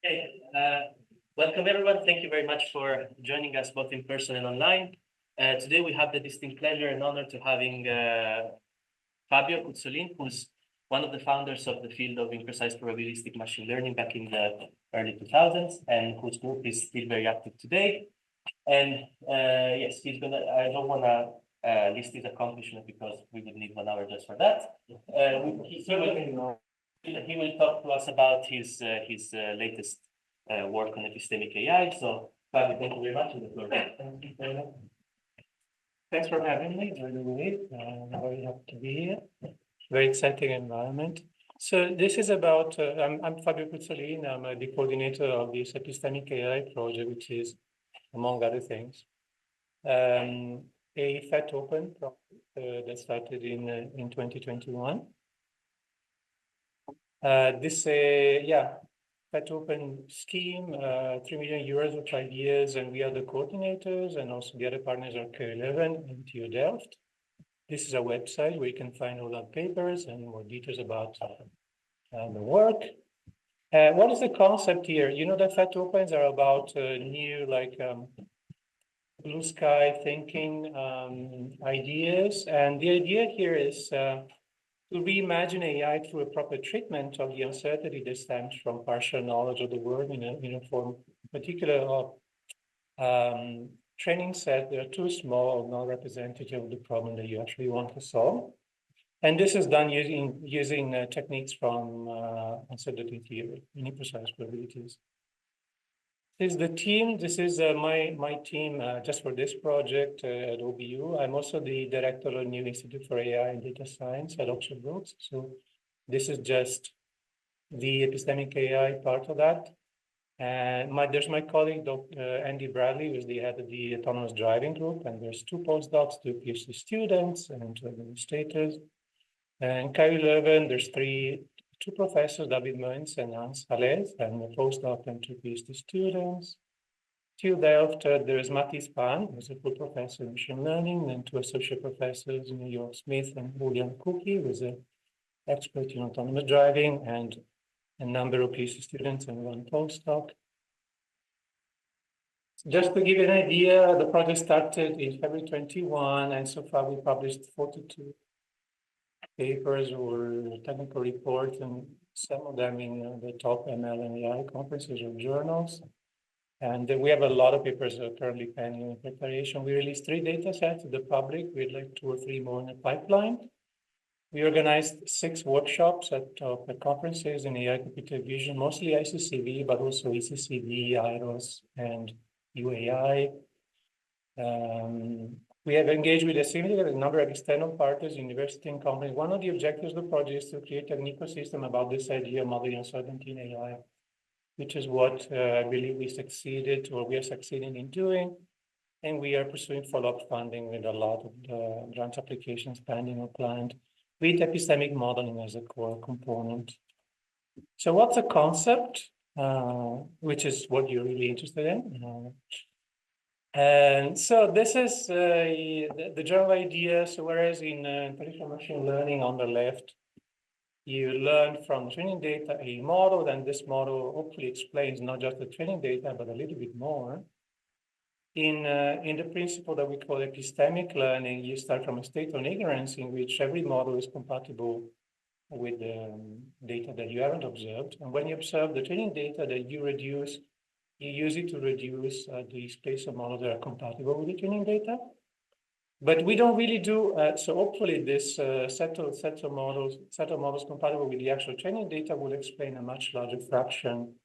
Okay, welcome everyone. Thank you very much for joining us both in person and online. Today we have the distinct pleasure and honor to having Fabio Cuzzolin, who's one of the founders of the field of imprecise probabilistic machine learning back in the early 2000s, and whose group is still very active today. And yes, I don't want to list his accomplishment because we would need 1 hour just for that. He will talk to us about his latest work on epistemic AI. So, Fabio, thank you very much. And the floor. Thank you very much. Thanks for having me. I'm very happy to be here. Very exciting environment. So this is about, I'm Fabio Cuzzolin. I'm the coordinator of this epistemic AI project, which is, among other things, a FAT open project that started in 2021. FAT open scheme, 3 million euros for 5 years, and we are the coordinators, and also the other partners are K11 and TU Delft. This is a website where you can find all our papers and more details about the work. What is the concept here? You know that FAT opens are about new, blue sky thinking ideas, and the idea here is to reimagine AI through a proper treatment of the uncertainty that stems from partial knowledge of the world in a form particular of training set that are too small or not representative of the problem that you actually want to solve. And this is done using techniques from uncertainty theory, imprecise probabilities. This is the team. This is my team just for this project at OBU. I'm also the director of New Institute for AI and Data Science at Oxford Brookes. So this is just the epistemic AI part of that. And there's my colleague, Dr. Andy Bradley, who's the head of the autonomous driving group. And there's 2 postdocs, 2 PhD students, and 2 administrators. And K11, there's 2 professors, David Moens and Hans Hallez, and a postdoc and 2 PhD students. TU Delft, there's Matti Spahn, who's a full professor in machine learning, and 2 associate professors, New York Smith and William Cookie, who's an expert in autonomous driving, and a number of PhD students and 1 postdoc. Just to give you an idea, the project started in February 21, and so far we published 42 papers or technical reports, and some of them in the top ML and AI conferences or journals. And we have a lot of papers currently pending in preparation. We released 3 data sets to the public with 2 or 3 more in the pipeline. We organized 6 workshops at conferences in AI computer vision, mostly ICCV, but also ECCV, IROS, and UAI. We have engaged with a significant number of external partners, university and companies. One of the objectives of the project is to create an ecosystem about this idea of modeling uncertainty in AI, which is what I believe we are succeeding in doing. And we are pursuing follow-up funding with a lot of the grant applications pending or planned, with epistemic modeling as a core component. So what's a concept, which is what you're really interested in? And so this is the general idea. So whereas in traditional machine learning on the left, you learn from training data a model, then this model hopefully explains not just the training data, but a little bit more. In the principle that we call epistemic learning, you start from a state of ignorance in which every model is compatible with the data that you haven't observed. And when you observe the training data that you reduce, you use it to reduce the space of models that are compatible with the training data. But we don't really do, so hopefully this set of models compatible with the actual training data will explain a much larger fraction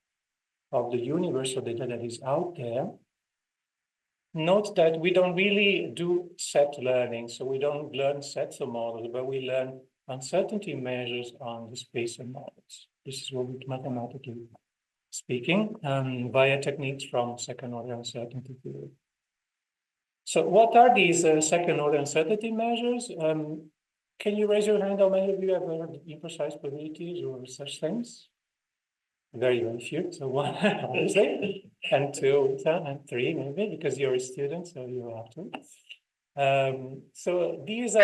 of the universe of data that is out there. Note that we don't really do set learning, so we don't learn sets of models, but we learn uncertainty measures on the space of models. This is what we mathematically speaking via techniques from second-order uncertainty theory. So what are these second-order uncertainty measures? Can you raise your hand? How many of you have heard of imprecise probabilities or such things? Very, very few. So 1, obviously, and 2, and 3, maybe, because you're a student, so you have to. So these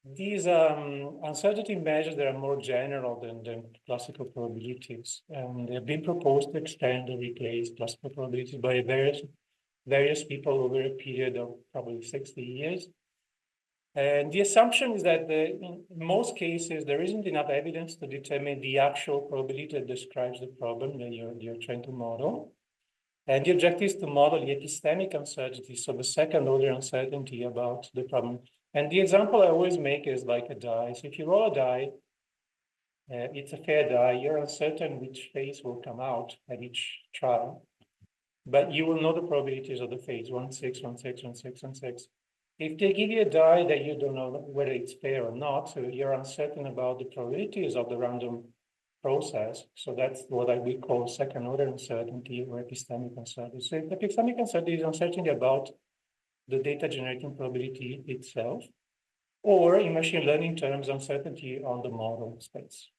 These uncertainty measures that are more general than classical probabilities, and they've been proposed to extend or replace classical probabilities by various people over a period of probably 60 years. And the assumption is that in most cases, there isn't enough evidence to determine the actual probability that describes the problem that you're trying to model. And the objective is to model the epistemic uncertainty, so the second order uncertainty about the problem. And the example I always make is like a die. So if you roll a die, it's a fair die, you're uncertain which phase will come out at each trial, but you will know the probabilities of the phase 1, 6, 1, 6, 1, 6, 1, 6. If they give you a die that you don't know whether it's fair or not, so you're uncertain about the probabilities of the random process. So that's what we call second order uncertainty or epistemic uncertainty. So epistemic uncertainty is uncertainty about the data generating probability itself, or in machine learning terms, uncertainty on the model space.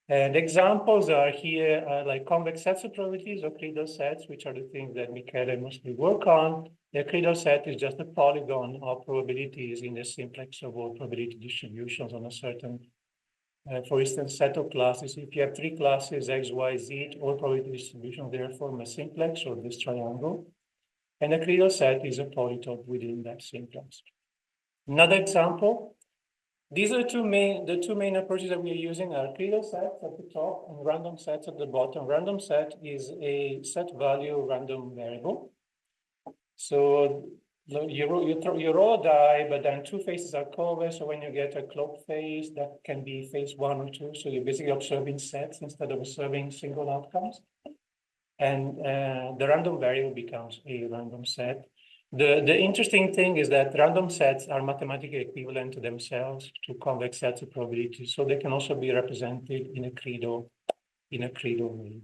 And examples are here like convex sets of probabilities or Euclidean sets, which are the things that Michele mostly work on. The Euclidean set is just a polygon of probabilities in the simplex of all probability distributions on a certain, for instance, set of classes. If you have three classes, X, Y, Z, all probability distributions, they form a simplex or this triangle. And a Euclidean set is a polytope within that simplex. Another example. These are the two main approaches that we are using are Euclidean sets at the top and random sets at the bottom. Random set is a set value random variable. So you roll a die, but then two phases are covered. So when you get a cloak phase, that can be phase 1 or 2. So you're basically observing sets instead of observing single outcomes. And the random variable becomes a random set. The interesting thing is that random sets are mathematically equivalent to themselves to convex sets of probability, so they can also be represented in a credo way.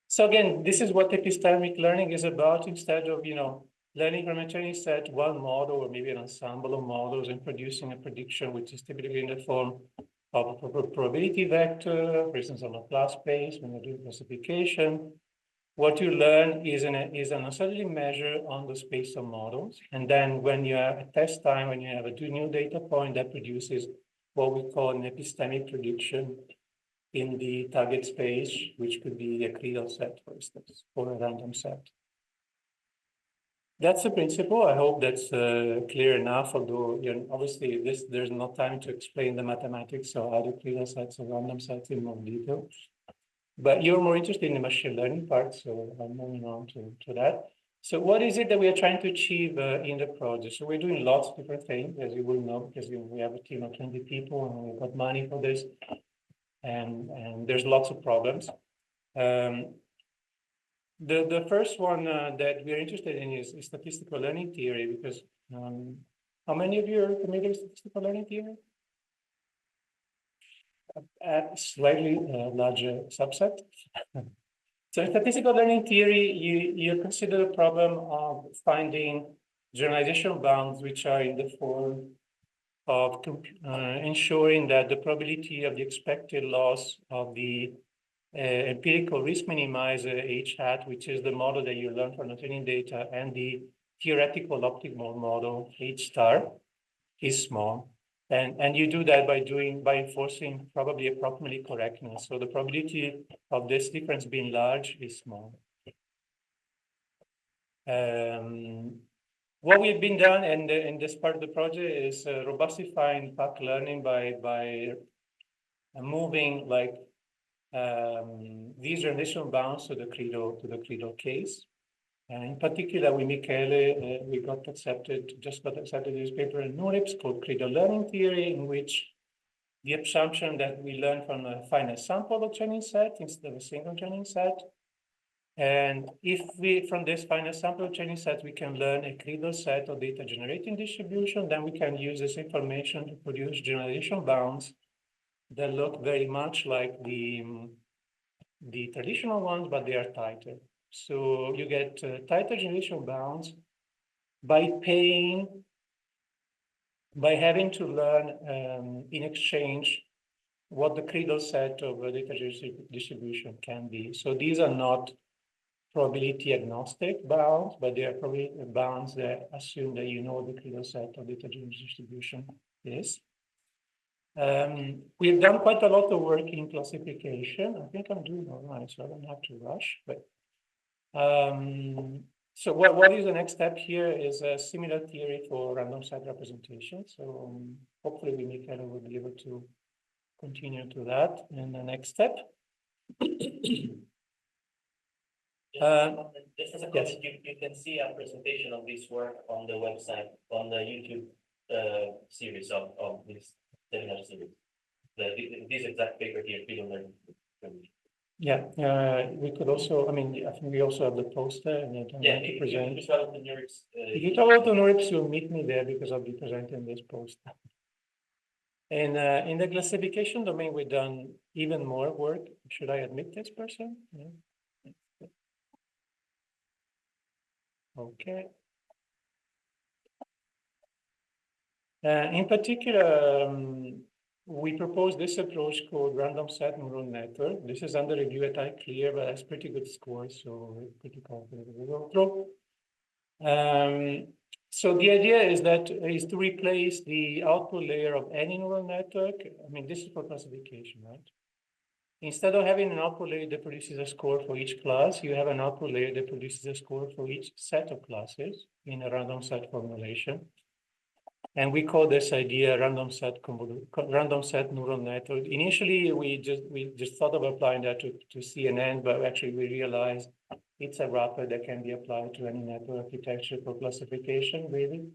So again, this is what epistemic learning is about. Instead of learning from a training set one model or maybe an ensemble of models and producing a prediction, which is typically in the form of a probability vector, for instance, on a class space when you do classification. What you learn is an uncertainty measure on the space of models. And then when you have a test time, when you have a new data point, that produces what we call an epistemic prediction in the target space, which could be a Euclidean set, for instance, or a random set. That's the principle. I hope that's clear enough, although obviously there's no time to explain the mathematics of other Euclidean sets or random sets in more detail. But you're more interested in the machine learning part, so I'm moving on to that. So what is it that we are trying to achieve in the project? So we're doing lots of different things, as you will know, because we have a team of 20 people and we've got money for this. And there's lots of problems. The first one that we're interested in is statistical learning theory, because how many of you are familiar with statistical learning theory? A slightly larger subset. So in statistical learning theory, you consider the problem of finding generalization bounds, which are in the form of ensuring that the probability of the expected loss of the empirical risk minimizer H hat, which is the model that you learn from the training data, and the theoretical optimal model H star is small. And you do that by enforcing probably approximately correctness. So the probability of this difference being large is small. What we've been done in this part of the project is robustifying pack learning by moving like these rendition bounds to the Credo case. And in particular, with Michele, we got accepted this paper in NeurIPS called Credo Learning Theory, in which the assumption that we learn from a finite sample of training set instead of a single training set. And if we, from this finite sample of training set, we can learn a Credo set of data generating distribution, then we can use this information to produce generalization bounds that look very much like the traditional ones, but they are tighter. So you get tighter generation bounds by having to learn in exchange what the Credo set of data distribution can be. So these are not probability agnostic bounds, but they are probability bounds that assume that you know the Credo set of the heterogeneous distribution is. We've done quite a lot of work in classification. I think I'm doing all right, so I don't have to rush. But so what is the next step here is a similar theory for random set representation. So hopefully Michele will be able to continue to that in the next step. Just as a comment, you can see a presentation of this work on the website, on the YouTube series of this seminar series. This exact paper here, field learning. Yeah, we could also, I mean, I think we also have the poster and I don't want to present. If you travel to NeurIPS, you'll meet me there because I'll be presenting this poster. And in the classification domain, we've done even more work. Should I admit this person? Yeah. Okay. In particular, we propose this approach called random set neural network. This is under review at iClear, but has pretty good scores, so we're pretty confident we will go through. So the idea is to replace the output layer of any neural network. I mean, this is for classification, right? Instead of having an output layer that produces a score for each class, you have an output layer that produces a score for each set of classes in a random set formulation. And we call this idea random set neural network. Initially, we just thought of applying that to CNN, but actually we realized it's a wrapper that can be applied to any network architecture for classification, really.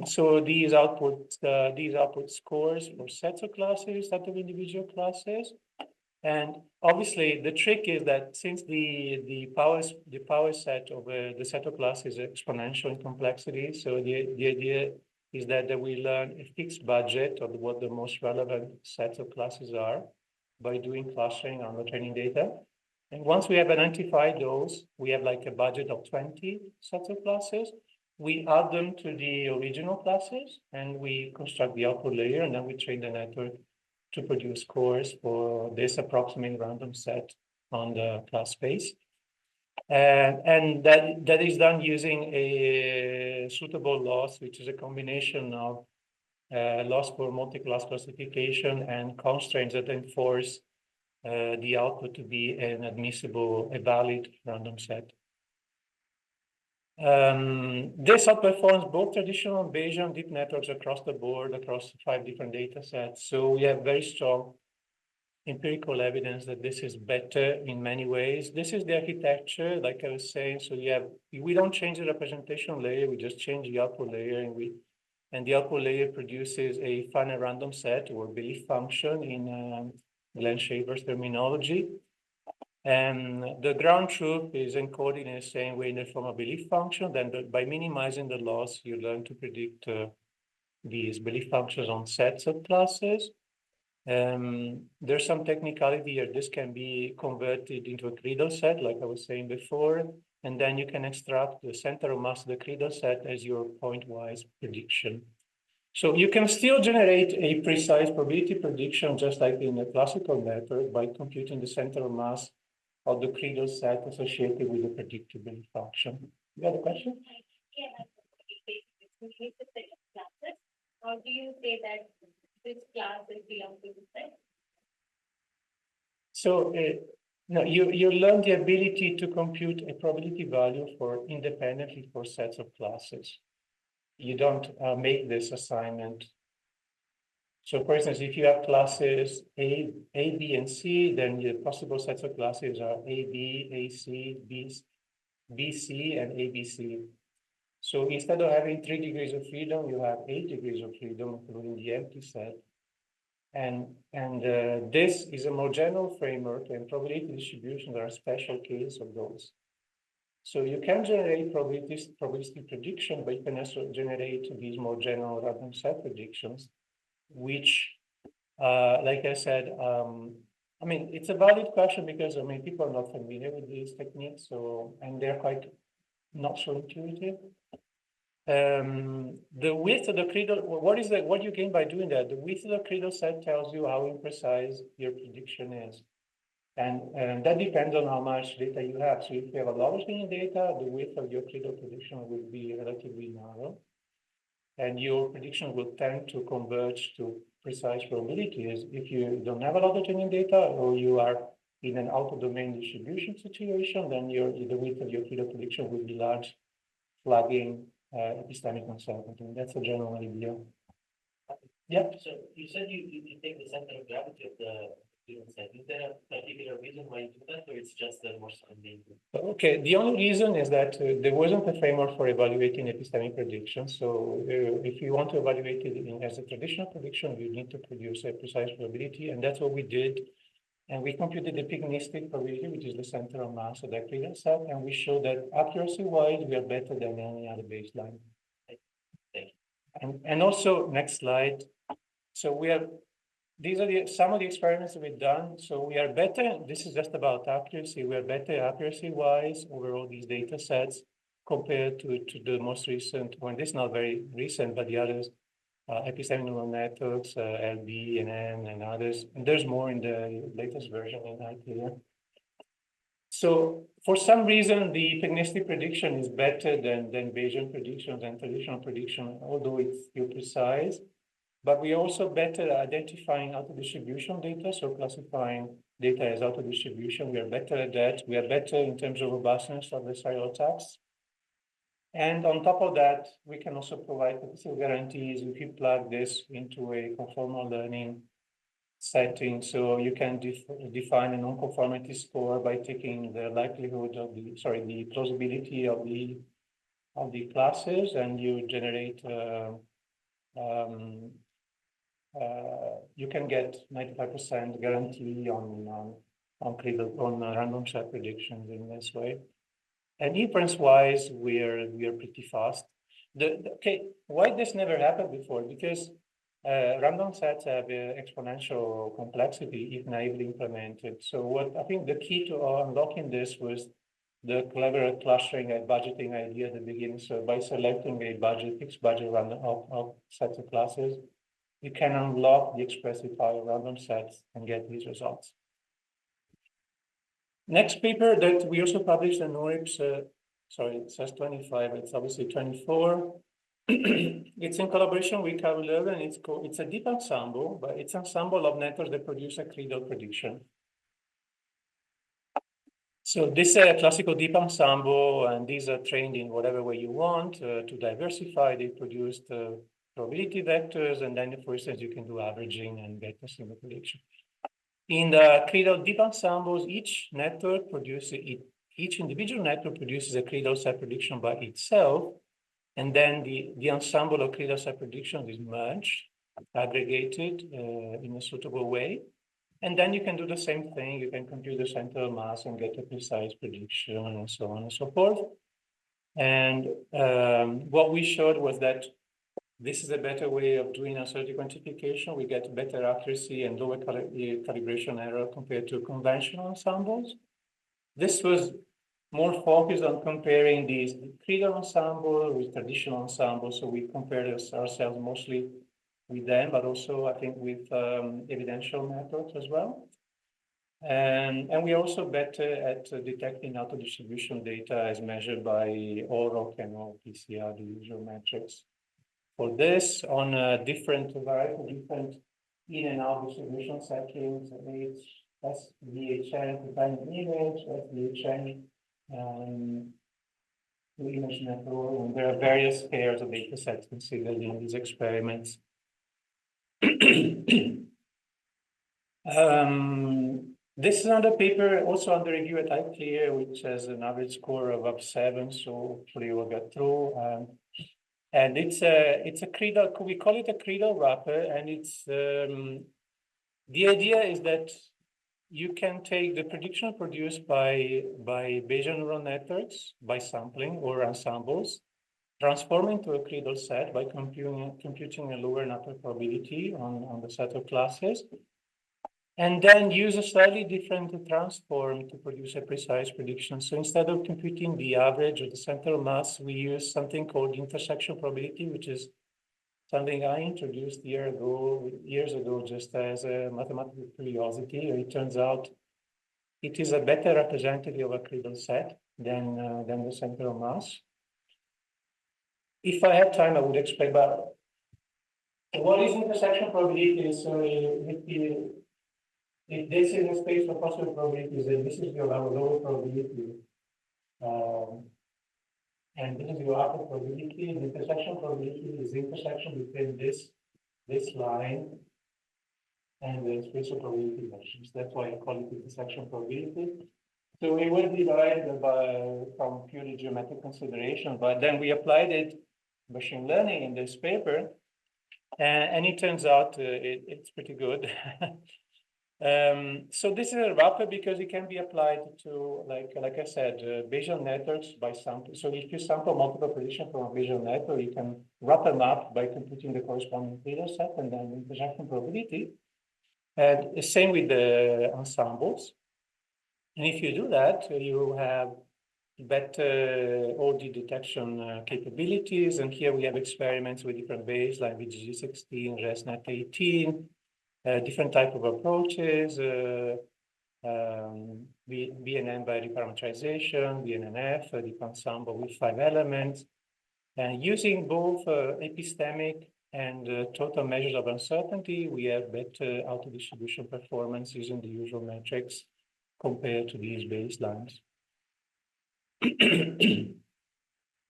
So these output scores for sets of classes, set of individual classes. And obviously the trick is that since the power set of the set of classes is exponential in complexity, so the idea is that we learn a fixed budget of what the most relevant sets of classes are by doing clustering on the training data. And once we have identified those, we have like a budget of 20 sets of classes. We add them to the original classes and we construct the output layer, and then we train the network to produce scores for this approximate random set on the class space. And that is done using a suitable loss, which is a combination of loss for multi-class classification and constraints that enforce the output to be an admissible, a valid random set. This outperforms both traditional Bayesian deep networks across the board, across 5 different data sets. So we have very strong empirical evidence that this is better in many ways. This is the architecture, like I was saying. So we don't change the representation layer, we just change the output layer, and the output layer produces a finite random set or belief function in Glenn Shaver's terminology. And the ground truth is encoded in the same way in the form of belief function. Then by minimizing the loss, you learn to predict these belief functions on sets of classes. There's some technicality here. This can be converted into a Credo set, like I was saying before, and then you can extract the center of mass of the Credo set as your point-wise prediction. So you can still generate a precise probability prediction, just like in a classical network, by computing the center of mass of the Credo set associated with the predictability function. You have a question? Yeah, how do you say that this class is belong to this set? So no, you learn the ability to compute a probability value for independently for sets of classes. You don't make this assignment. So for instance, if you have classes A, B, and C, then the possible sets of classes are A, B, A, C, B, C, and A, B, C. So instead of having 3 degrees of freedom, you have 8 degrees of freedom, including the empty set. And this is a more general framework, and probability distributions are a special case of those. So you can generate probabilistic prediction, but you can also generate these more general random set predictions, which, like I said, I mean, it's a valid question because, I mean, people are not familiar with these techniques, so, and they're quite not so intuitive. The width of the Credo, what you gain by doing that? The width of the Credo set tells you how imprecise your prediction is. And that depends on how much data you have. So if you have a lot of training data, the width of your cradle prediction will be relatively narrow. And your prediction will tend to converge to precise probabilities. If you don't have a lot of training data, or you are in an out-of-domain distribution situation, then the width of your cradle prediction will be large, flagging epistemic uncertainty. That's a general idea. Yeah. So you said you take the center of gravity of the student set. Is there a particular reason why you do that, or it's just the more standing? Okay, the only reason is that there wasn't a framework for evaluating epistemic predictions. So if you want to evaluate it as a traditional prediction, you need to produce a precise probability, and that's what we did. And we computed the pygmistic probability, which is the center of mass of that cradle set, and we showed that accuracy-wise, we are better than any other baseline. And also, next slide. So these are some of the experiments that we've done. So we are better, this is just about accuracy. We are better accuracy-wise over all these data sets compared to the most recent one. This is not very recent, but the others, epistemic neural networks, LB and N and others. And there's more in the latest version in IKEA. So for some reason, the pygmistic prediction is better than Bayesian predictions and traditional prediction, although it's still precise. But we are also better at identifying auto-distribution data, so classifying data as auto-distribution. We are better at that. We are better in terms of robustness of adversarial attacks. And on top of that, we can also provide statistical guarantees if you plug this into a conformal learning setting. So you can define a non-conformity score by taking the likelihood of the plausibility of the classes, and you generate you can get 95% guarantee on random set predictions in this way. And inference-wise, we are pretty fast. Okay, why this never happened before? Because random sets have exponential complexity if naively implemented. So what I think the key to unlocking this was the clever clustering and budgeting idea at the beginning. So by selecting a fixed budget random of sets of classes, you can unlock the expressive file random sets and get these results. Next paper that we also published in NORIPS, sorry, it says 25, it's obviously 24. It's in collaboration with Carol and it's a deep ensemble, but it's an ensemble of networks that produce a cradle prediction. So this is a classical deep ensemble, and these are trained in whatever way you want to diversify. They produce the probability vectors, and then, for instance, you can do averaging and get a single prediction. In the cradle deep ensembles, each individual network produces a cradle set prediction by itself, and then the ensemble of cradle set predictions is merged, aggregated in a suitable way. And then you can do the same thing. You can compute the central mass and get a precise prediction and so on and so forth. And what we showed was that this is a better way of doing uncertainty quantification. We get better accuracy and lower calibration error compared to conventional ensembles. This was more focused on comparing these cradle ensemble with traditional ensembles. So we compared ourselves mostly with them, but also I think with evidential methods as well. And we're also better at detecting auto-distribution data as measured by OROC and PCR, the usual metrics. For this, on a different variety, different in and out distribution settings, SVHN to find an image, SVHN to image network, and there are various pairs of data sets considered in these experiments. This is another paper also under review at ICLR, which has an average score of up 7, so hopefully we'll get through. And it's a cradle, we call it a cradle wrapper, and it's the idea is that you can take the prediction produced by Bayesian neural networks by sampling or ensembles, transform into a cradle set by computing a lower and upper probability on the set of classes, and then use a slightly different transform to produce a precise prediction. So instead of computing the average or the central mass, we use something called intersection probability, which is something I introduced years ago, just as a mathematical curiosity. It turns out it is a better representative of a cradle set than the center of mass. If I had time, I would explain, but what is intersection probability? So if this is a space of possible probabilities, then this is your lower probability. And this is your upper probability. The intersection probability is the intersection between this line and the space of probability measures. That's why I call it intersection probability. So we will divide from purely geometric consideration, but then we applied it machine learning in this paper, and it turns out it's pretty good. So this is a wrapper because it can be applied to, like I said, Bayesian networks by sample. So if you sample multiple predictions from a Bayesian network, you can wrap them up by computing the corresponding data set and then intersection probability. And the same with the ensembles. And if you do that, you have better OD detection capabilities. And here we have experiments with different baselines, with G16, ResNet 18, different type of approaches, BNN by reparameterization, BNNF, deep ensemble with 5 elements, and using both epistemic and total measures of uncertainty, we have better auto-distribution performance using the usual metrics compared to these baselines.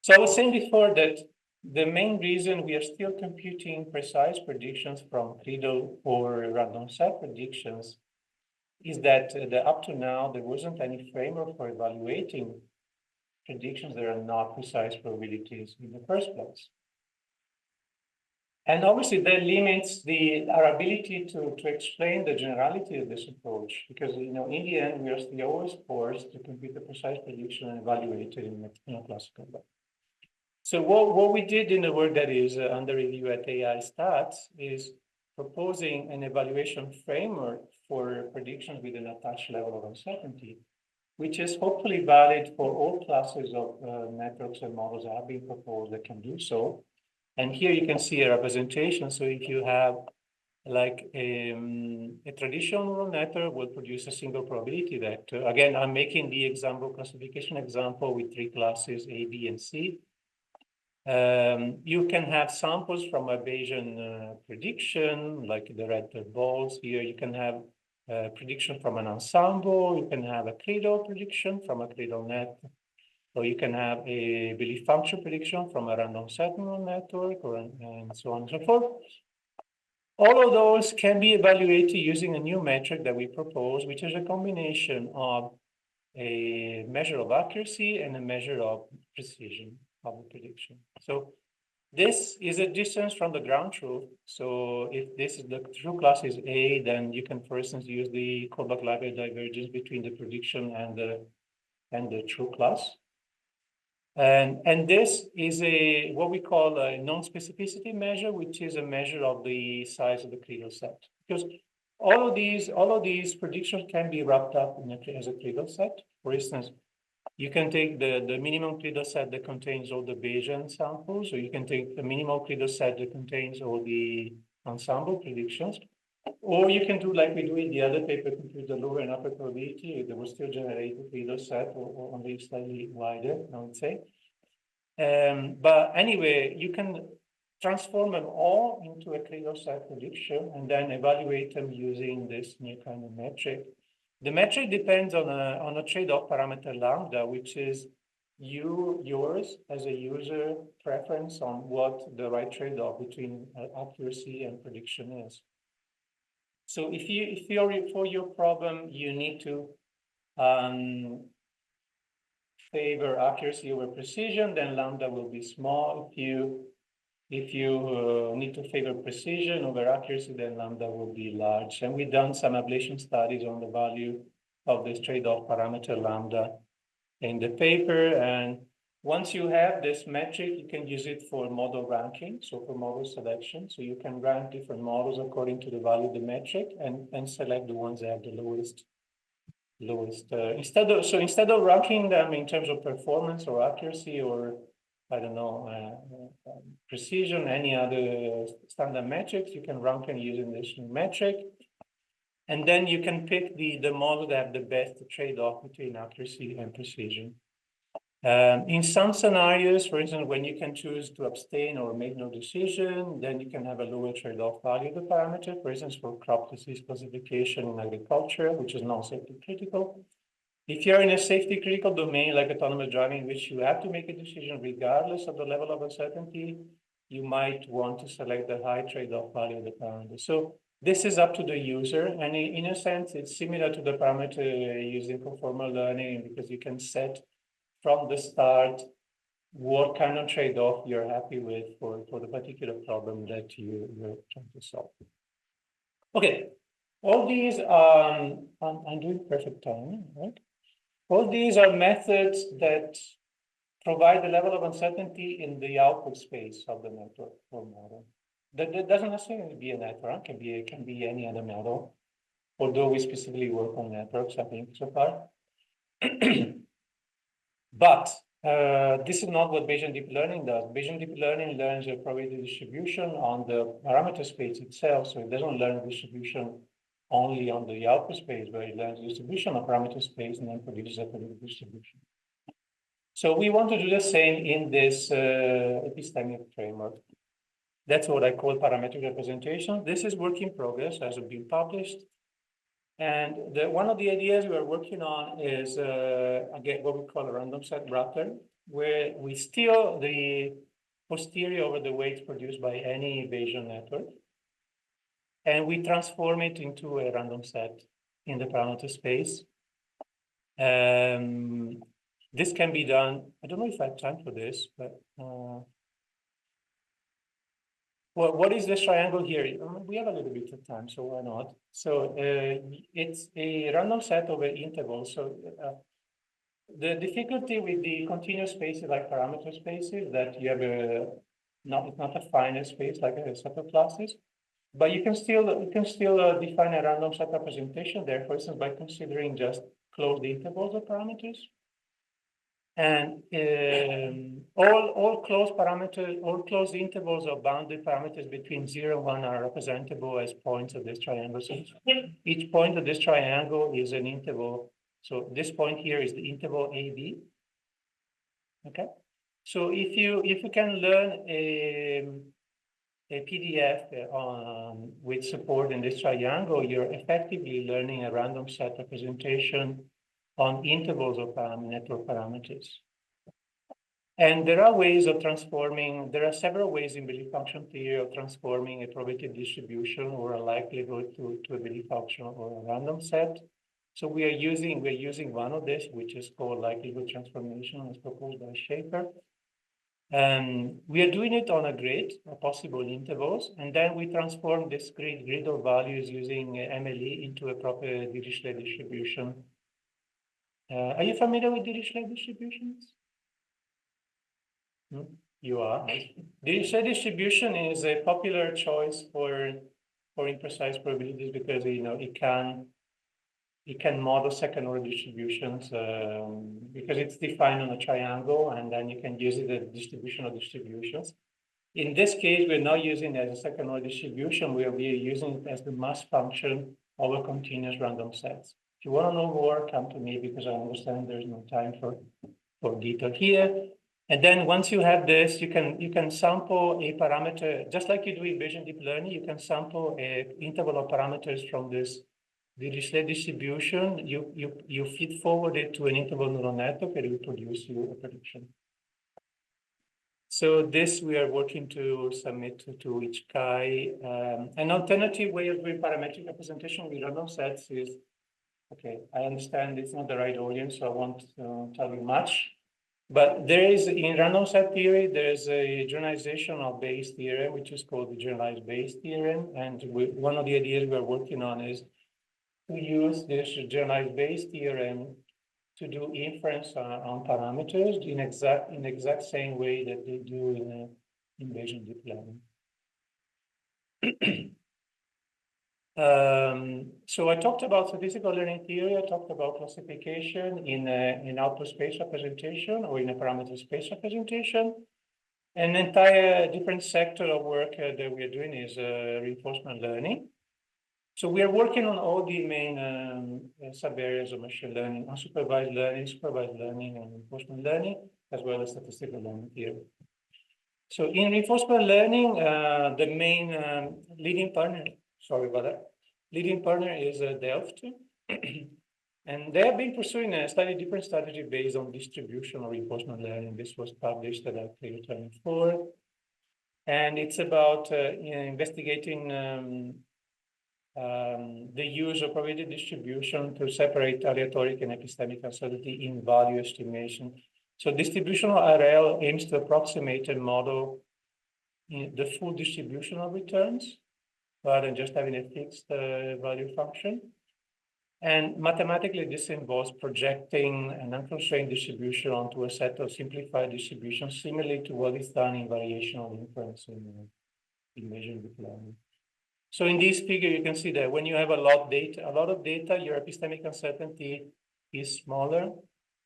So I was saying before that the main reason we are still computing precise predictions from cradle or random set predictions is that up to now, there wasn't any framework for evaluating predictions that are not precise probabilities in the first place. And obviously that limits our ability to explain the generality of this approach, because in the end, we are still always forced to compute a precise prediction and evaluate it in a classical way. So what we did in the work that is under review at AI Stats is proposing an evaluation framework for predictions with an attached level of uncertainty, which is hopefully valid for all classes of networks and models that have been proposed that can do so. And here you can see a representation. So if you have like a traditional neural network will produce a single probability vector. Again, I'm making the example classification example with 3 classes, A, B, and C. You can have samples from a Bayesian prediction, like the red balls here. You can have prediction from an ensemble. You can have a cradle prediction from a cradle net. Or you can have a belief function prediction from a random set neural network, and so on and so forth. All of those can be evaluated using a new metric that we propose, which is a combination of a measure of accuracy and a measure of precision of the prediction. So this is a distance from the ground truth. So if this is the true class is A, then you can, for instance, use the Kullback-Leibler divergence between the prediction and the true class. And this is what we call a non-specificity measure, which is a measure of the size of the cradle set. Because all of these predictions can be wrapped up as a cradle set. For instance, you can take the minimum cradle set that contains all the Bayesian samples, or you can take the minimal cradle set that contains all the ensemble predictions. Or you can do like we do in the other paper, compute the lower and upper probability. They will still generate a cradle set or only slightly wider, I would say. But anyway, you can transform them all into a cradle set prediction and then evaluate them using this new kind of metric. The metric depends on a trade-off parameter lambda, which is yours as a user preference on what the right trade-off between accuracy and prediction is. So for your problem, you need to favor accuracy over precision, then lambda will be small. If you need to favor precision over accuracy, then lambda will be large. And we've done some ablation studies on the value of this trade-off parameter lambda in the paper. And once you have this metric, you can use it for model ranking, so for model selection. So you can rank different models according to the value of the metric and select the ones that have the lowest. Instead of ranking them in terms of performance or accuracy or I don't know precision, any other standard metrics, you can rank them using this metric. And then you can pick the model that have the best trade-off between accuracy and precision. In some scenarios, for instance, when you can choose to abstain or make no decision, then you can have a lower trade-off value of the parameter, for instance, for crop disease classification in agriculture, which is non-safety critical. If you're in a safety critical domain like autonomous driving, in which you have to make a decision regardless of the level of uncertainty, you might want to select the high trade-off value of the parameter. So this is up to the user, and in a sense, it's similar to the parameter using conformal learning, because you can set from the start what kind of trade-off you're happy with for the particular problem that you're trying to solve. Okay, all these I'm doing perfect timing, right? All these are methods that provide the level of uncertainty in the output space of the network or model. That doesn't necessarily be a network, it can be any other model, although we specifically work on networks, I think, so far. But this is not what Bayesian deep learning does. Bayesian deep learning learns a probability distribution on the parameter space itself, so it doesn't learn distribution only on the output space, but it learns distribution of parameter space and then produces a probability distribution. So we want to do the same in this epistemic framework. That's what I call parametric representation. This is work in progress, as it's been published. And one of the ideas we are working on is, again, what we call a random set wrapper, where we steal the posterior over the weights produced by any Bayesian network, and we transform it into a random set in the parameter space. This can be done, I don't know if I have time for this, but well, what is this triangle here? We have a little bit of time, so why not? So it's a random set over intervals. So the difficulty with the continuous spaces like parameter spaces that you have it's not a finite space like a set of classes, but you can still define a random set representation there, for instance, by considering just closed intervals of parameters. And all closed intervals of bounded parameters between 0 and 1 are representable as points of this triangle. So each point of this triangle is an interval. So this point here is the interval AB. Okay. So if you can learn a PDF with support in this triangle, you're effectively learning a random set representation on intervals of network parameters. And there are ways of transforming, there are several ways in belief function theory of transforming a probability distribution or a likelihood to a belief function or a random set. So we're using one of this, which is called likelihood transformation, as proposed by Schaefer. We are doing it on a grid of possible intervals, and then we transform this grid of values using MLE into a proper Dirichlet distribution. Are you familiar with Dirichlet distributions? You are. Dirichlet distribution is a popular choice for imprecise probabilities because it can model second-order distributions because it's defined on a triangle, and then you can use it as a distribution of distributions. In this case, we're not using it as a second-order distribution. We are using it as the mass function of a continuous random sets. If you want to know more, come to me, because I understand there's no time for detail here. And then once you have this, you can sample a parameter, just like you do in Bayesian deep learning. You can sample an interval of parameters from this Dirichlet distribution. You feed forward it to an interval neural network, and it will produce you a prediction. So this we are working to submit to each Chi. An alternative way of doing parametric representation with random sets is, okay, I understand it's not the right audience, so I won't tell you much. But there is, in random set theory, there's a generalization of Bayes' theorem, which is called the generalized Bayes theorem. And one of the ideas we're working on is to use this generalized Bayes theorem to do inference on parameters in exact same way that they do in Bayesian deep learning. So I talked about statistical learning theory. I talked about classification in output space representation or in a parameter space representation. An entire different sector of work that we are doing is reinforcement learning. So we are working on all the main sub-areas of machine learning, unsupervised learning, supervised learning, and reinforcement learning, as well as statistical learning theory. So in reinforcement learning, the main leading partner, sorry about that, leading partner is Delft. And they have been pursuing a slightly different strategy based on distributional reinforcement learning. This was published at 2024. And it's about investigating the use of probability distribution to separate aleatory and epistemic uncertainty in value estimation. So distributional RL aims to approximate and model the full distribution of returns rather than just having a fixed value function. And mathematically, this involves projecting an unconstrained distribution onto a set of simplified distributions, similarly to what is done in variational inference in measured deep learning. So in this figure, you can see that when you have a lot of data, your epistemic uncertainty is smaller.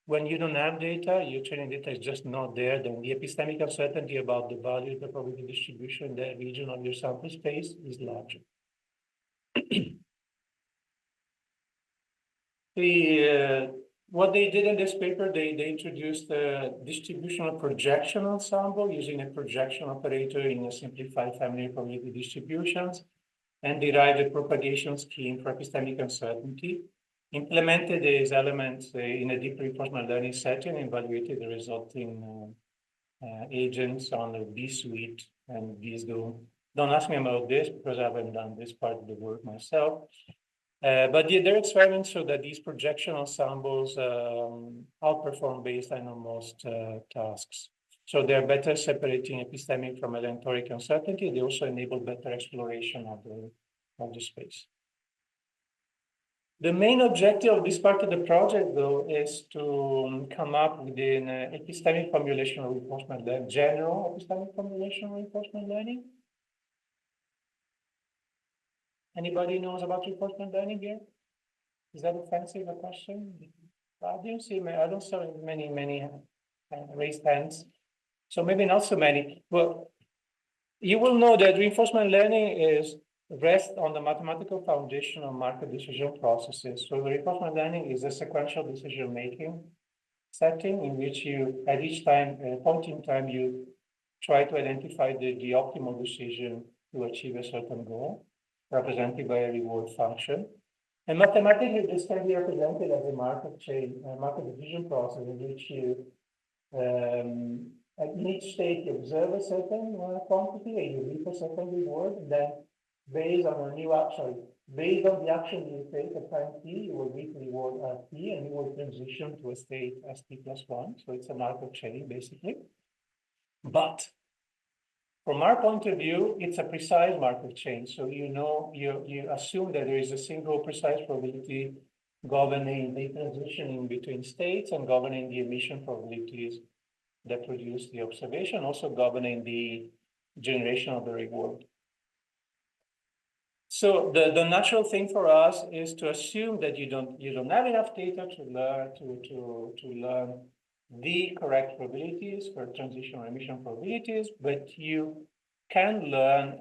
When you don't have data, your training data is just not there, then the epistemic uncertainty about the value of the probability distribution in that region of your sample space is larger. What they did in this paper, they introduced a distributional projection ensemble using a projection operator in a simplified family of probability distributions, and derived a propagation scheme for epistemic uncertainty, implemented these elements in a deep reinforcement learning setting, and evaluated the resulting agents on the B suite and these don't ask me about this because I haven't done this part of the work myself. But their experiments show that these projection ensembles outperform baseline on most tasks. So they're better separating epistemic from aleatoric uncertainty. They also enable better exploration of the space. The main objective of this part of the project, though, is to come up with an epistemic formulation of reinforcement learning, general epistemic formulation of reinforcement learning. Anybody knows about reinforcement learning here? Is that offensive a question? I don't see many raised hands. So maybe not so many. Well, you will know that reinforcement learning rests on the mathematical foundation of market decision processes. So reinforcement learning is a sequential decision-making setting in which you, at each point in time, you try to identify the optimal decision to achieve a certain goal, represented by a reward function. And mathematically, this can be represented as a market chain, a market decision process in which you, at each state, you observe a certain quantity and you reap a certain reward. And then, based on the action you take at time t, you will reap reward at t, and you will transition to a state as t plus 1. So it's a market chain, basically. But from our point of view, it's a precise market chain. So you assume that there is a single precise probability governing the transitioning between states and governing the emission probabilities that produce the observation, also governing the generation of the reward. So the natural thing for us is to assume that you don't have enough data to learn the correct probabilities for transition or emission probabilities, but you can learn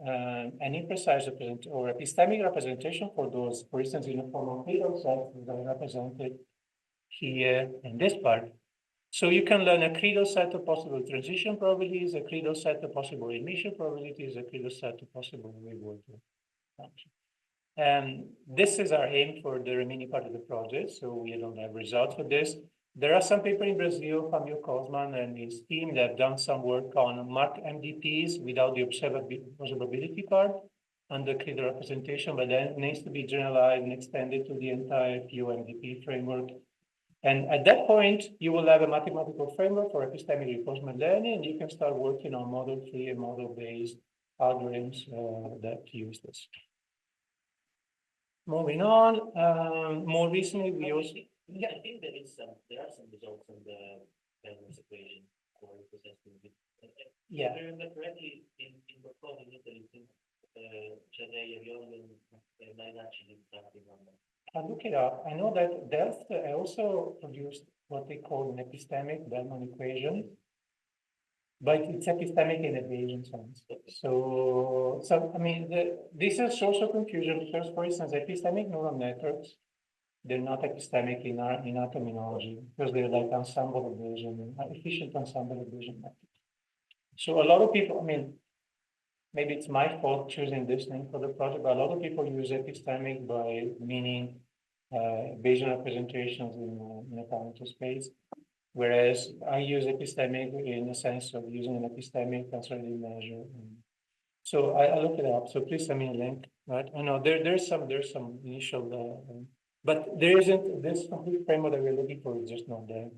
an imprecise or epistemic representation for those, for instance, in the form of data sets that are represented here in this part. So you can learn a credo set of possible transition probabilities, a credo set of possible emission probabilities, a credo set of possible reward function. And this is our aim for the remaining part of the project. So we don't have results for this. There are some people in Brazil, Fabio Cuzzolin and his team, that have done some work on marked MDPs without the observability part and the credo representation, but then it needs to be generalized and extended to the entire PO-MDP framework. And at that point, you will have a mathematical framework for epistemic reinforcement learning, and you can start working on model-free and model-based algorithms that use this. Moving on, more recently, we also... Yeah, I think there are some results on the Penrose equation for representing it. Yeah. If I remember correctly, in Bocconi, in Italy, Cernei and I actually did something on that. I'll look it up. I know that Delft also produced what they call an epistemic Bellman equation. but it's epistemic in a Bayesian sense. So I mean, this is social confusion because, for instance, epistemic neural networks, they're not epistemic in our terminology because they're like ensemble Bayesian, efficient ensemble Bayesian methods. So a lot of people, I mean, maybe it's my fault choosing this name for the project, but a lot of people use epistemic by meaning Bayesian representations in a parameter space. Whereas I use epistemic in the sense of using an epistemic uncertainty measure. So I look it up. So please send me a link. Right? I know there's some initial, but there isn't this complete framework that we're looking for. It's just not there.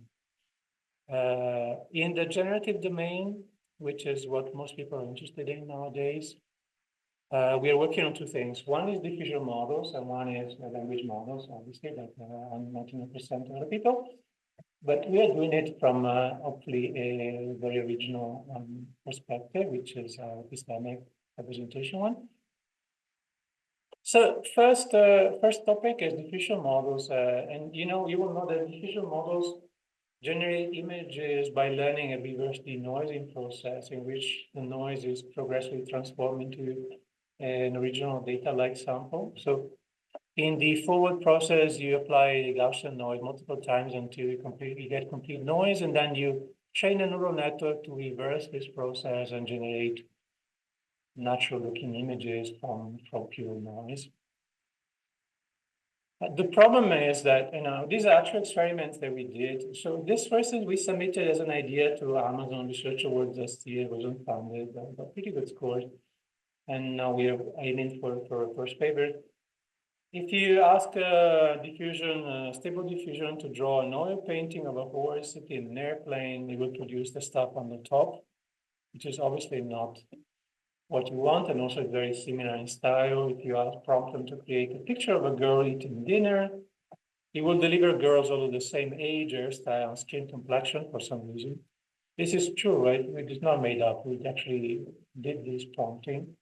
In the generative domain, which is what most people are interested in nowadays, we are working on two things. One is diffusion models, and one is language models. Obviously, like 99% of the people. But we are doing it from hopefully a very original perspective, which is epistemic representation one. So first topic is diffusion models, and you will know that diffusion models generate images by learning a reverse denoising process in which the noise is progressively transformed into an original data-like sample. So in the forward process, you apply Gaussian noise multiple times until you get complete noise, and then you train a neural network to reverse this process and generate natural-looking images from pure noise. The problem is that these are actual experiments that we did. So this first is we submitted as an idea to Amazon Research Awards last year. It wasn't funded, but pretty good scores, and now we are aiming for a first paper. If you ask stable diffusion to draw an oil painting of a horse sitting in an airplane, it will produce the stuff on the top, which is obviously not what you want, and also very similar in style. If you prompt them to create a picture of a girl eating dinner, it will deliver girls all of the same age, hairstyle, and skin complexion for some reason. This is true, right? It is not made up. We actually did this prompting.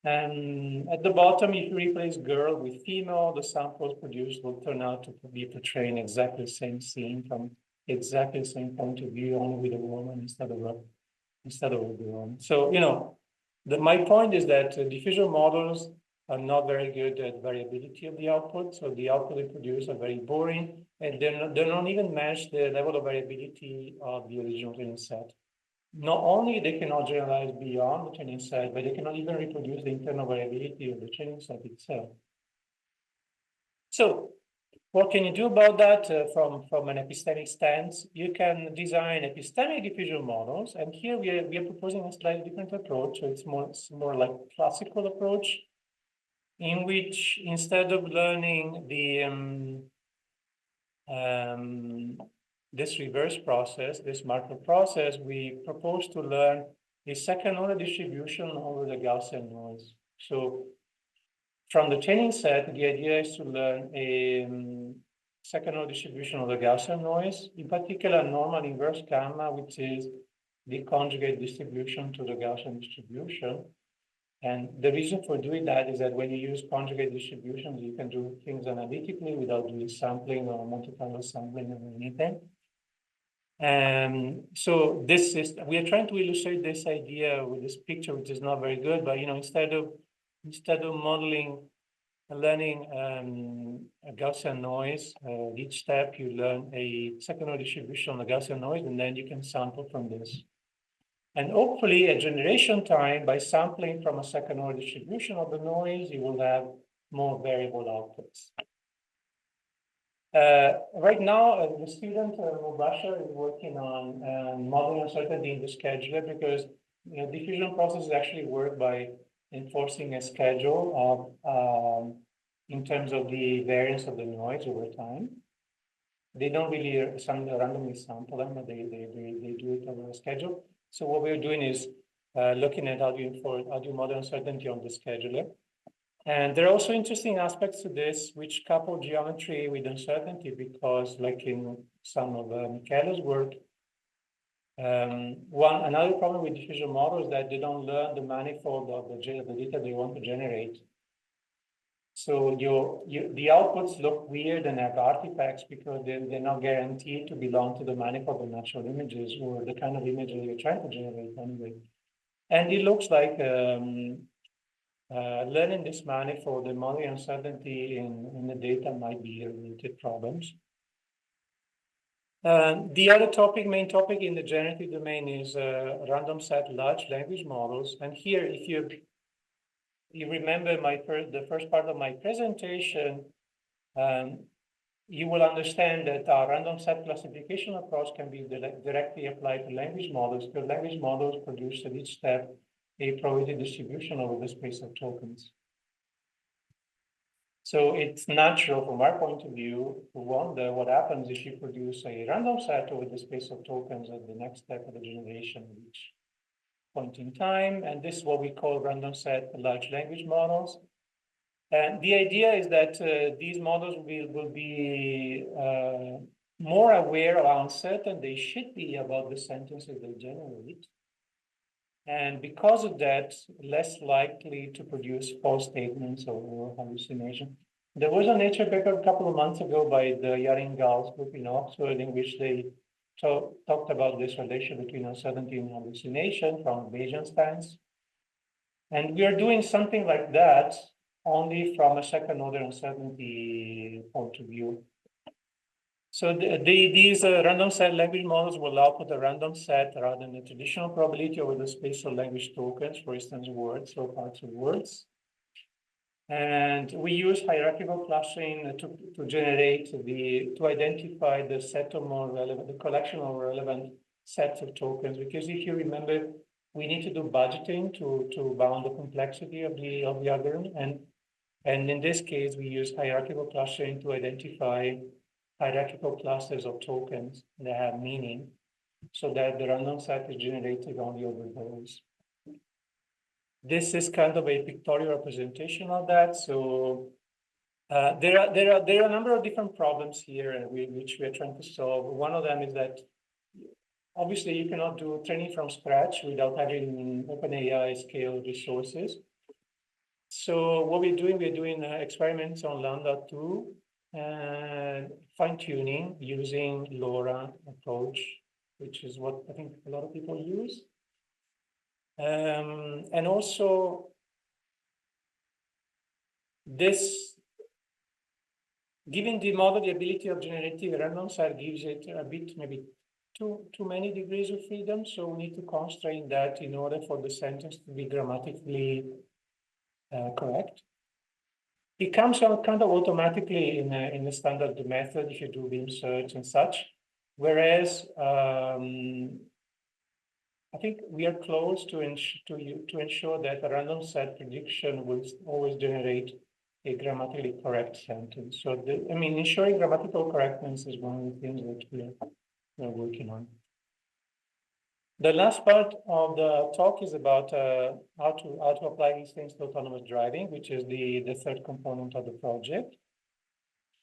And at the bottom, if you replace girl with female, the samples produced will turn out to be portraying exactly the same scene from exactly the same point of view, only with a woman instead of a girl. So, my point is that diffusion models are not very good at variability of the output. So the output they produce are very boring, and they don't even match the level of variability of the original training set. Not only they cannot generalize beyond the training set, but they cannot even reproduce the internal variability of the training set itself. So what can you do about that from an epistemic stance? You can design epistemic diffusion models, and here we are proposing a slightly different approach. So it's more like a classical approach, in which instead of learning this reverse process, this marker process, we propose to learn a second order distribution over the Gaussian noise. So from the training set, the idea is to learn a second order distribution of the Gaussian noise, in particular normal inverse gamma, which is the conjugate distribution to the Gaussian distribution. And the reason for doing that is that when you use conjugate distributions, you can do things analytically without doing sampling or multi-parallel sampling or anything. So we are trying to illustrate this idea with this picture, which is not very good, but instead of modeling learning a Gaussian noise, each step you learn a second order distribution on the Gaussian noise, and then you can sample from this. And hopefully at generation time, by sampling from a second order distribution of the noise, you will have more variable outputs. Right now, the student Mubashir is working on modeling uncertainty in the scheduler, because diffusion processes actually work by enforcing a schedule of in terms of the variance of the noise over time. They don't really randomly sample them, but they do it over a schedule. So what we're doing is looking at how do you model uncertainty on the scheduler. And there are also interesting aspects to this, which couple geometry with uncertainty, because like in some of Michele's work, another problem with diffusion models is that they don't learn the manifold of the data they want to generate. So the outputs look weird and have artifacts because they're not guaranteed to belong to the manifold of natural images or the kind of images you're trying to generate anyway. And it looks like learning this manifold, the model uncertainty in the data might be related problems. The other main topic in the generative domain is random set large language models. And here, if you remember the first part of my presentation, you will understand that our random set classification approach can be directly applied to language models, because language models produce at each step a probability distribution over the space of tokens. So it's natural from our point of view to wonder what happens if you produce a random set over the space of tokens at the next step of the generation of each point in time. And this is what we call random set large language models. And the idea is that these models will be more aware of how uncertain they should be about the sentences they generate. And because of that, less likely to produce false statements or hallucination. There was a Nature paper a couple of months ago by the Yarin Gals group in Oxford, in which they talked about this relation between uncertainty and hallucination from Bayesian spans. And we are doing something like that only from a second order uncertainty point of view. So these random set language models will output a random set rather than a traditional probability over the space of language tokens, for instance, words or parts of words. And we use hierarchical clustering to generate to identify the set of more relevant, the collection of relevant sets of tokens. Because if you remember, we need to do budgeting to bound the complexity of the algorithm. And in this case, we use hierarchical clustering to identify hierarchical clusters of tokens that have meaning, so that the random set is generated only over those. This is kind of a pictorial representation of that. So there are a number of different problems here which we are trying to solve. One of them is that obviously you cannot do training from scratch without having OpenAI scale resources. So what we're doing experiments on Lambda 2 and fine-tuning using LoRa approach, which is what I think a lot of people use. And also this, giving the model the ability of generating a random set gives it a bit, maybe too many degrees of freedom. So we need to constrain that in order for the sentence to be grammatically correct. It comes out kind of automatically in the standard method if you do beam search and such. Whereas I think we are close to ensure that a random set prediction will always generate a grammatically correct sentence. So ensuring grammatical correctness is one of the things that we're working on. The last part of the talk is about how to apply these things to autonomous driving, which is the third component of the project.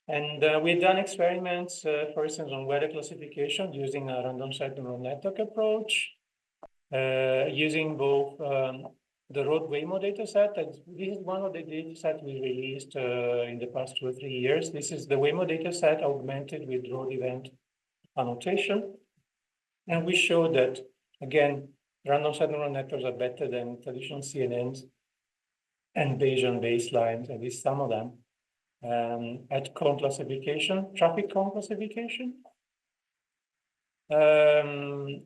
And we've done experiments, for instance, on weather classification using a random set neural network approach, using both the road Waymo data set. This is one of the data sets we released in the past 2 or 3 years. This is the Waymo data set augmented with road event annotation. And we showed that, again, random set neural networks are better than traditional CNNs and Bayesian baselines, at least some of them, at cone classification, traffic cone classification.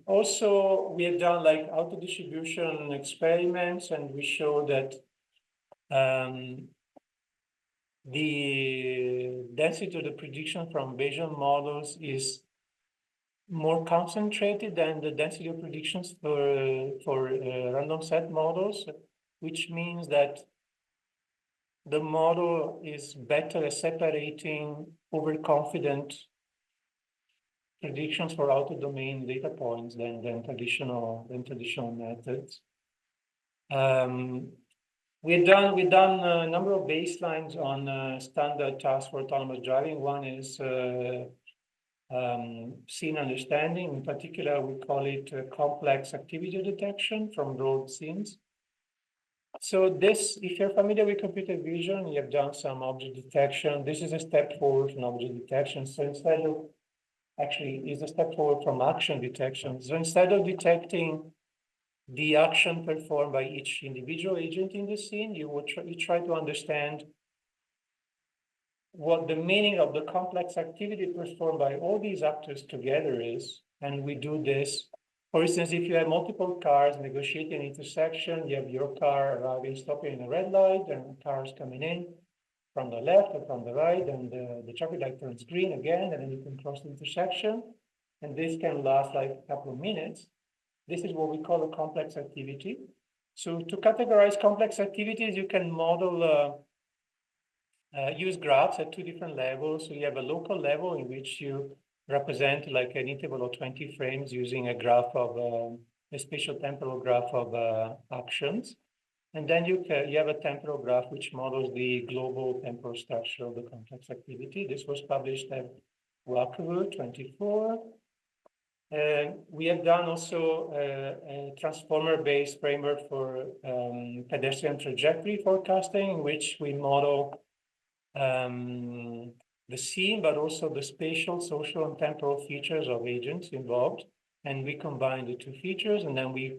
Also, we have done like auto distribution experiments, and we show that the density of the prediction from Bayesian models is more concentrated than the density of predictions for random set models, which means that the model is better at separating overconfident predictions for out-of-domain data points than traditional methods. We've done a number of baselines on standard tasks for autonomous driving. One is scene understanding. In particular, we call it complex activity detection from road scenes. So this, if you're familiar with computer vision, you have done some object detection. This is a step forward from object detection. So instead of, actually, is a step forward from action detection. So instead of detecting the action performed by each individual agent in the scene, you try to understand what the meaning of the complex activity performed by all these actors together is. And we do this, for instance, if you have multiple cars negotiating an intersection, you have your car arriving, stopping in a red light, and cars coming in from the left or from the right, and the traffic light turns green again, and then you can cross the intersection. And this can last like a couple of minutes. This is what we call a complex activity. So to categorize complex activities, you can model use graphs at two different levels. So you have a local level in which you represent like an interval of 20 frames using a graph of a spatial temporal graph of actions. And then you have a temporal graph which models the global temporal structure of the complex activity. This was published at remarkably 24. We have done also a transformer-based framework for pedestrian trajectory forecasting, in which we model the scene, but also the spatial, social, and temporal features of agents involved. And we combine the two features, and then we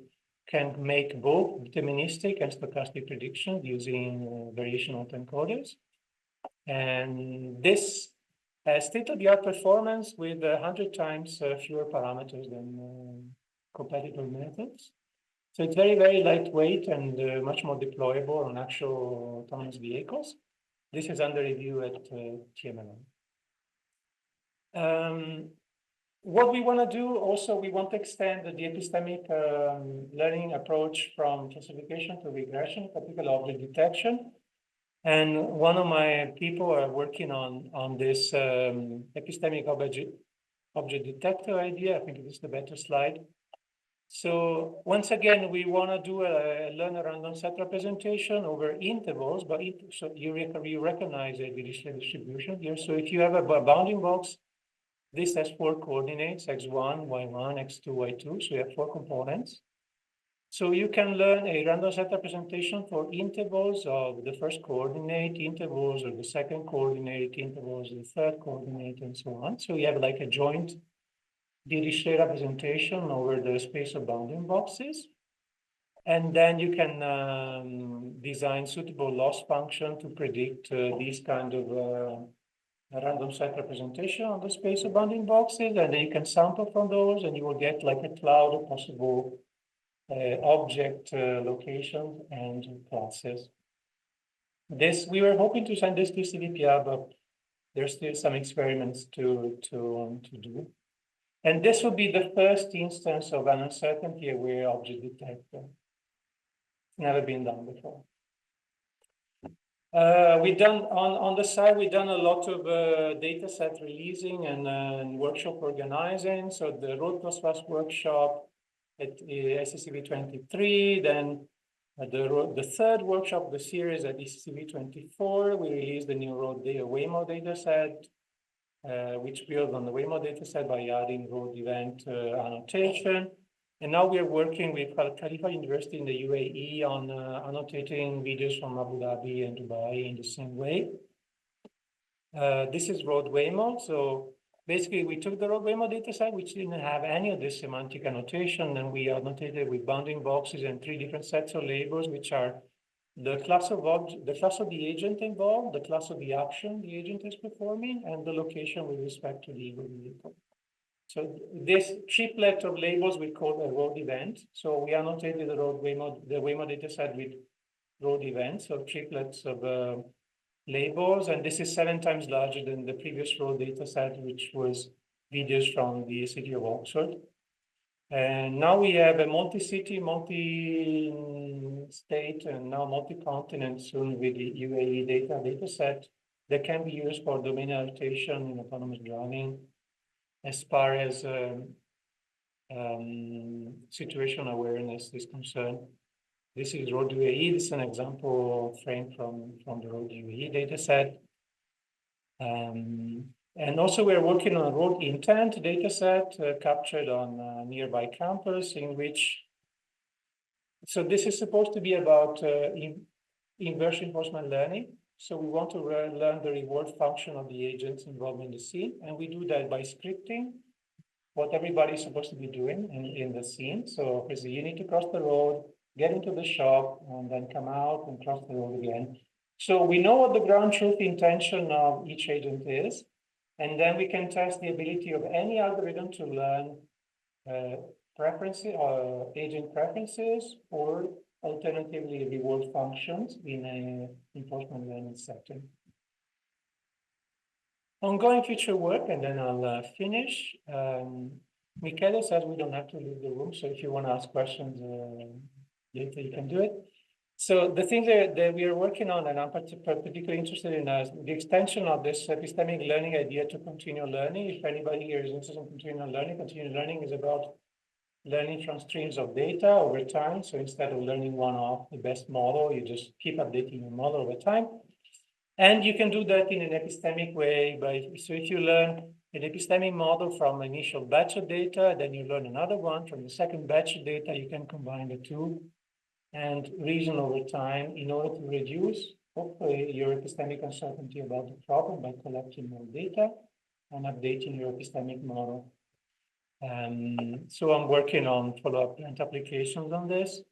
can make both deterministic and stochastic predictions using variational encoders. And this state-of-the-art performance with 100 times fewer parameters than competitor methods. So it's very, very lightweight and much more deployable on actual autonomous vehicles. This is under review at TMLN. What we want to do also, we want to extend the epistemic learning approach from classification to regression, particularly object detection. And one of my people are working on this epistemic object detector idea. I think this is the better slide. So once again, we want to do a learner random set representation over intervals, but so you recognize a distribution here. So if you have a bounding box, this has 4 coordinates, x1, y1, x2, y2. So you have 4 components. So you can learn a random set representation for intervals of the first coordinate, intervals of the second coordinate, intervals of the third coordinate, and so on. So you have like a joint Dirichlet representation over the space of bounding boxes. And then you can design suitable loss function to predict these kind of random set representation on the space of bounding boxes. And then you can sample from those, and you will get like a cloud of possible object locations and classes. This, we were hoping to send this to CVPR, but there's still some experiments to do. And this will be the first instance of an uncertainty-aware object detector. Never been done before. We've done on the side, we've done a lot of data set releasing and workshop organizing. So the Road++ workshop at SCCV 23, then the third workshop of the series at SCCV 24, we released the new road Waymo data set, which builds on the Waymo data set by adding road event annotation. And now we are working with Khalifa University in the UAE on annotating videos from Abu Dhabi and Dubai in the same way. This is road Waymo. So basically, we took the road Waymo dataset, which didn't have any of this semantic annotation, and we annotated with bounding boxes and 3 different sets of labels, which are the class of the agent involved, the class of the action the agent is performing, and the location with respect to the vehicle. So this triplet of labels we call a road event. So we annotated the Waymo dataset with road events, so triplets of labels, and this is 7 times larger than the previous road dataset, which was videos from the city of Oxford. And now we have a multi-city, multi-state, and now multi-continent soon with the UAE dataset that can be used for domain adaptation in autonomous driving as far as situational awareness is concerned. This is Road UAE. This is an example frame from the Road UAE dataset. And also we're working on a road intent dataset captured on a nearby campus, in which So this is supposed to be about inverse reinforcement learning. So we want to learn the reward function of the agents involved in the scene. And we do that by scripting what everybody's supposed to be doing in the scene. So you need to cross the road, get into the shop, and then come out and cross the road again. So we know what the ground truth intention of each agent is. And then we can test the ability of any algorithm to learn preferences, agent preferences, or alternatively reward functions in a reinforcement learning setting. Ongoing future work, and then I'll finish. Michele says we don't have to leave the room, so if you want to ask questions later, you can do it. So the thing that we are working on, and I'm particularly interested in, is the extension of this epistemic learning idea to continual learning. If anybody here is interested in continual learning is about learning from streams of data over time. So instead of learning one-off the best model, you just keep updating your model over time. And you can do that in an epistemic way. So if you learn an epistemic model from an initial batch of data, then you learn another one from the second batch of data, you can combine the two and reason over time in order to reduce, hopefully, your epistemic uncertainty about the problem by collecting more data and updating your epistemic model. So I'm working on follow-up plant applications on this.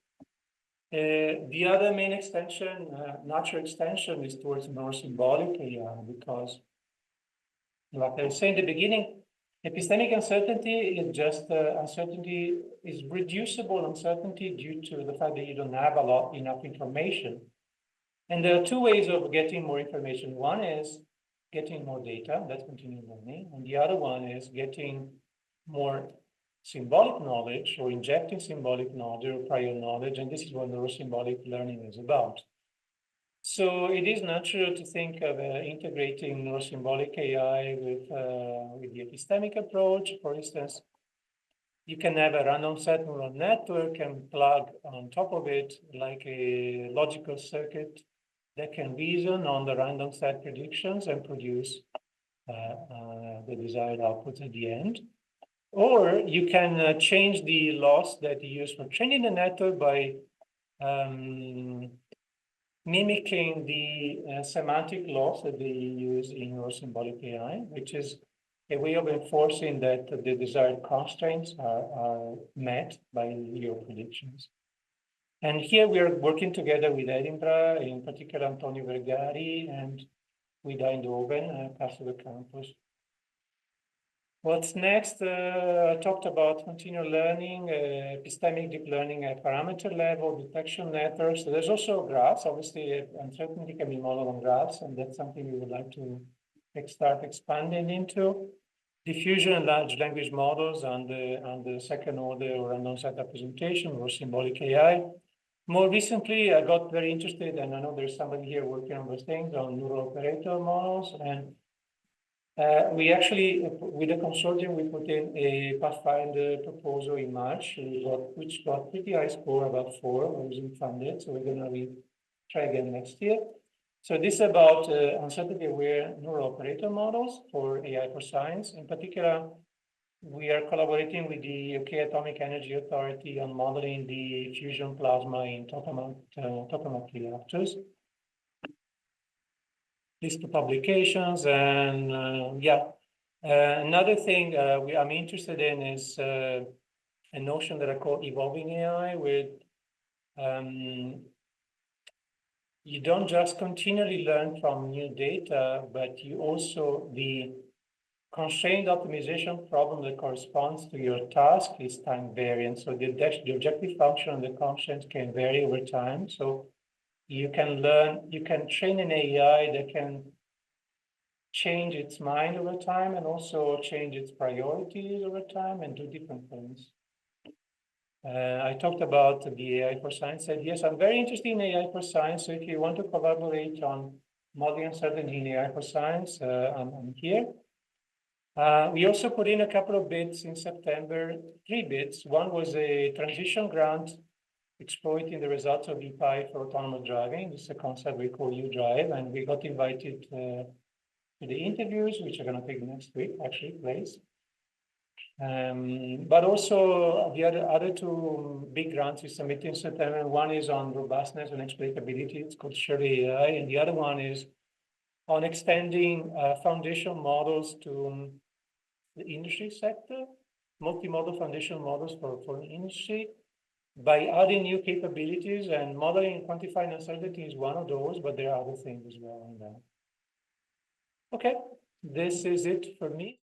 The other main extension, natural extension, is towards more symbolic AI, because, like I was saying in the beginning, epistemic uncertainty is just uncertainty is reducible uncertainty due to the fact that you don't have enough information. And there are two ways of getting more information. One is getting more data, that's continuous learning, and the other one is getting more symbolic knowledge or injecting symbolic knowledge or prior knowledge, and this is what neurosymbolic learning is about. So it is natural to think of integrating neurosymbolic AI with the epistemic approach. For instance, you can have a random set neural network and plug on top of it like a logical circuit that can reason on the random set predictions and produce the desired output at the end. Or you can change the loss that you use for training the network by mimicking the semantic loss that they use in neurosymbolic AI, which is a way of enforcing that the desired constraints are met by your predictions. And here we are working together with Edinburgh, in particular Antonio Vergari, and with Eindhoven, Castle Campus. What's next? I talked about continual learning, epistemic deep learning at parameter level, detection networks. So there's also graphs. Obviously, uncertainty can be modeled on graphs, and that's something we would like to start expanding into. Diffusion and large language models on the second order or random set representation or symbolic AI. More recently, I got very interested, and I know there's somebody here working on those things, on neural operator models. And we actually, with the consortium, we put in a Pathfinder proposal in March, which got pretty high score, about 4, wasn't funded. So we're going to try again next year. So this is about uncertainty-aware neural operator models for AI for science. In particular, we are collaborating with the UK Atomic Energy Authority on modeling the fusion plasma in tokamak reactors. List of publications, and another thing I'm interested in is a notion that I call evolving AI, with you don't just continually learn from new data, but you also, the constrained optimization problem that corresponds to your task is time variant. So the objective function and the constraints can vary over time. So you can train an AI that can change its mind over time and also change its priorities over time and do different things. I talked about the AI for science. Said, yes, I'm very interested in AI for science. So if you want to collaborate on modeling uncertainty in AI for science, I'm here. We also put in a couple of bids in September, 3 bids. One was a transition grant exploiting the results of EPI for autonomous driving. This is a concept we call U-Drive, and we got invited to the interviews, which are going to take next week, actually, place. But also the other two big grants we submitted in September. One is on robustness and explicability. It's called Surely AI, and the other one is on extending foundation models to the industry sector, multimodal foundation models for industry, by adding new capabilities, and modeling and quantifying uncertainty is one of those, but there are other things as well in that. Okay, this is it for me.